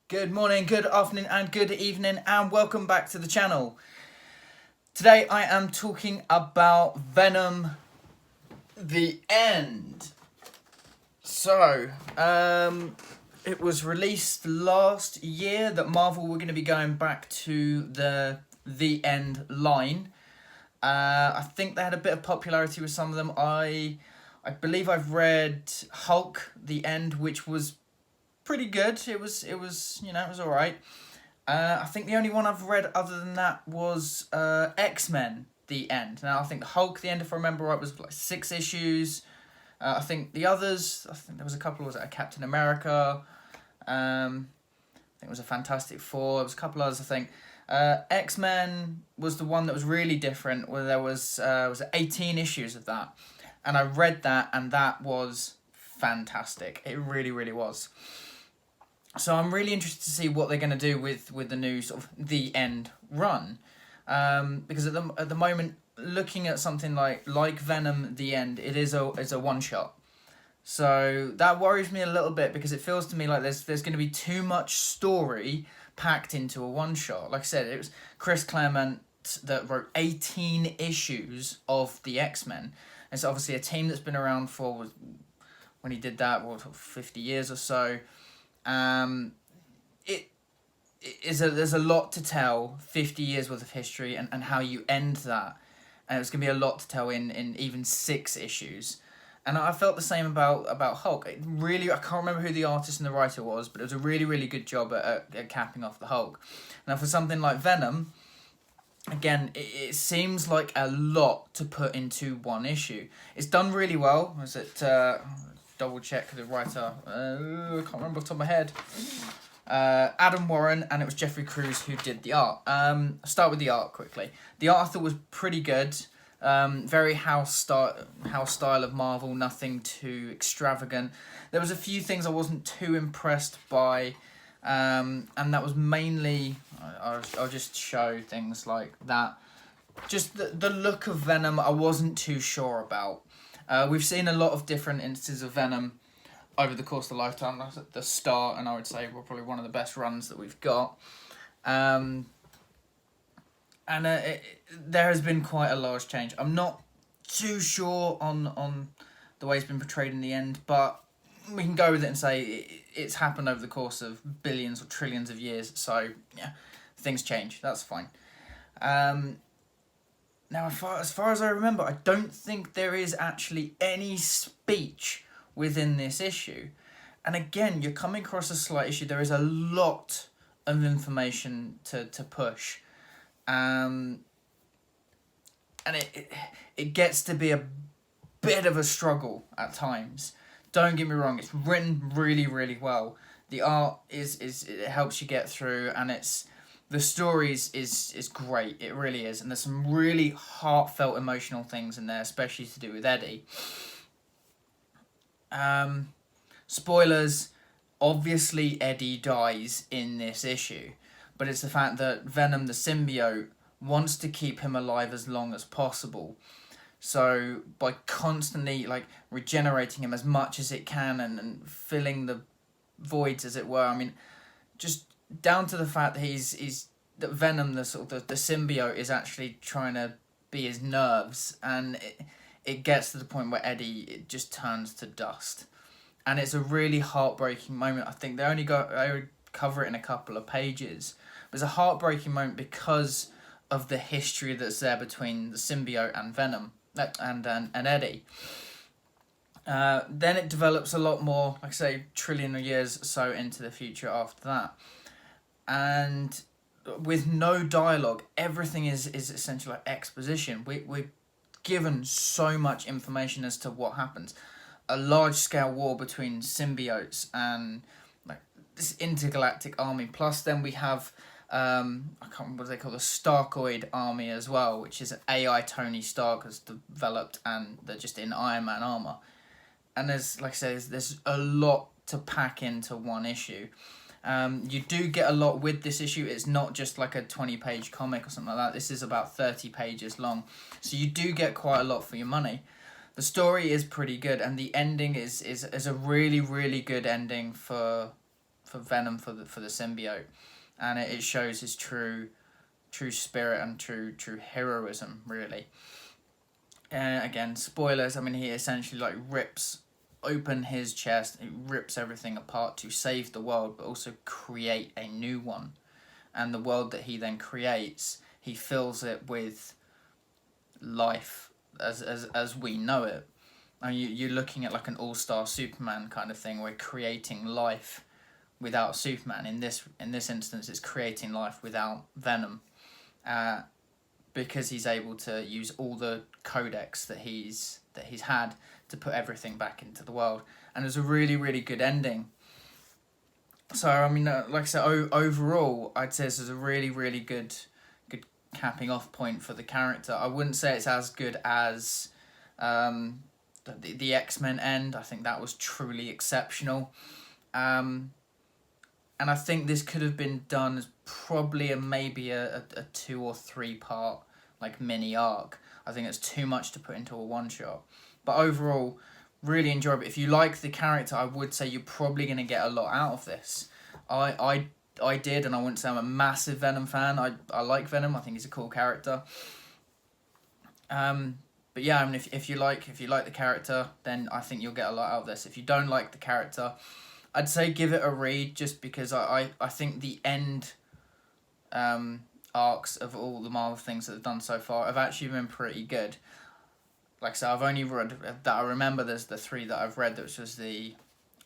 Good morning, good afternoon, and good evening, and welcome back to the channel. Today I am talking about Venom The End. So, it was released last year that Marvel were going to be going back to the End line. I think they had a bit of popularity with some of them. I believe I've read Hulk The End, which was pretty good. It was it was alright. I think the only one I've read other than that was X-Men The End. Now, I think Hulk The End, if I remember right, was like 6 issues. I think the others, I think there was a couple, was it Captain America? I think it was a Fantastic Four. There was a couple others, I think. X-Men was the one that was really different, where there was 18 issues of that. And I read that, and that was fantastic. It really, really was. So I'm really interested to see what they're going to do with the new sort of The End run, because at the moment, looking at something like Venom The End, it is a one shot. So that worries me a little bit because it feels to me like there's going to be too much story packed into a one shot. Like I said, it was Chris Claremont that wrote 18 issues of the X-Men. It's obviously a team that's been around for, when he did that, 50 years or so. It is there's a lot to tell, 50 years worth of history, and how you end that. And it's going to be a lot to tell in even 6 issues. And I felt the same about Hulk. It really, I can't remember who the artist and the writer was, but it was a really, really good job at capping off the Hulk. Now, for something like Venom, again, it seems like a lot to put into one issue. It's done really well. Was it... double check the writer. I can't remember off the top of my head. Adam Warren, and it was Jeffrey Cruz who did the art. I'll start with the art quickly. The art I thought was pretty good. Very house style of Marvel, nothing too extravagant. There was a few things I wasn't too impressed by, and that was mainly, I'll just show things like that. Just the look of Venom I wasn't too sure about. We've seen a lot of different instances of Venom over the course of the lifetime. That's at the start, and I would say we're probably one of the best runs that we've got. There has been quite a large change. I'm not too sure on the way it's been portrayed in the end, but we can go with it and say it's happened over the course of billions or trillions of years. So yeah, things change. That's fine. Now, as far as I remember, I don't think there is actually any speech within this issue. And again, you're coming across a slight issue. There is a lot of information to push. And it gets to be a bit of a struggle at times. Don't get me wrong, it's written really, really well. The art is it helps you get through, and the stories is great. It really is, and there's some really heartfelt, emotional things in there, especially to do with Eddie. Spoilers. Obviously, Eddie dies in this issue, but it's the fact that Venom the symbiote wants to keep him alive as long as possible. So by constantly regenerating him as much as it can and filling the voids, as it were. I mean, just down to the fact that that Venom, the symbiote, is actually trying to be his nerves, and it gets to the point where Eddie, it just turns to dust, and it's a really heartbreaking moment. I think I would cover it in a couple of pages. But it's a heartbreaking moment because of the history that's there between the symbiote and Venom and Eddie. Then it develops a lot more, like I say, trillion of years or so into the future after that. And with no dialogue, everything is essentially like exposition. We're given so much information as to what happens. A large-scale war between symbiotes and this intergalactic army. Plus then we have, I can't remember what they call the Starkoid army as well, which is an AI Tony Stark has developed, and they're just in Iron Man armor. And there's a lot to pack into one issue. You do get a lot with this issue. It's not just like a 20-page comic or something like that. This is about 30 pages long. So you do get quite a lot for your money. The story is pretty good, and the ending is a really, really good ending for for Venom, for the symbiote, and it shows his true spirit and true heroism, really. Again, spoilers. I mean, he essentially like rips open his chest, he rips everything apart to save the world, but also create a new one. And the world that he then creates, he fills it with life as we know it. And you're looking at like an all-star Superman kind of thing. We're creating life without Superman. In this instance, it's creating life without Venom, because he's able to use all the codex that he's had to put everything back into the world. And it's a really, really good ending. So I mean, like I said, overall, I'd say this is a really, really good capping off point for the character. I wouldn't say it's as good as the X-Men end. I think that was truly exceptional. And I think this could have been done as probably maybe a 2 or 3 part like mini arc. I think it's too much to put into a one shot. But overall, really enjoyable. If you like the character, I would say you're probably going to get a lot out of this. I did, and I wouldn't say I'm a massive Venom fan. I like Venom. I think he's a cool character. But yeah, I mean, if you like the character, then I think you'll get a lot out of this. If you don't like the character, I'd say give it a read, just because I think the end arcs of all the Marvel things that they've done so far have actually been pretty good. Like I said, I've only read that I remember. There's the 3 that I've read, which was the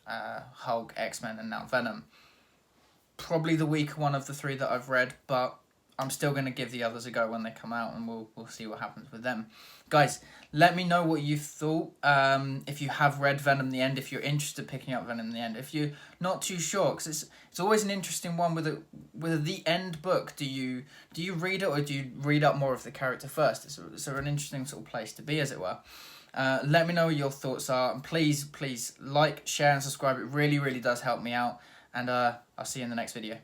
Hulk, X-Men, and now Venom. Probably the weaker one of the 3 that I've read, but I'm still going to give the others a go when they come out, and we'll see what happens with them. Guys, let me know what you thought. If you have read Venom The End, if you're interested in picking up Venom The End. If you're not too sure, because it's always an interesting one with the End book. Do you read it, or do you read up more of the character first? It's an interesting sort of place to be, as it were. Let me know what your thoughts are, and please like, share, and subscribe. It really, really does help me out. And I'll see you in the next video.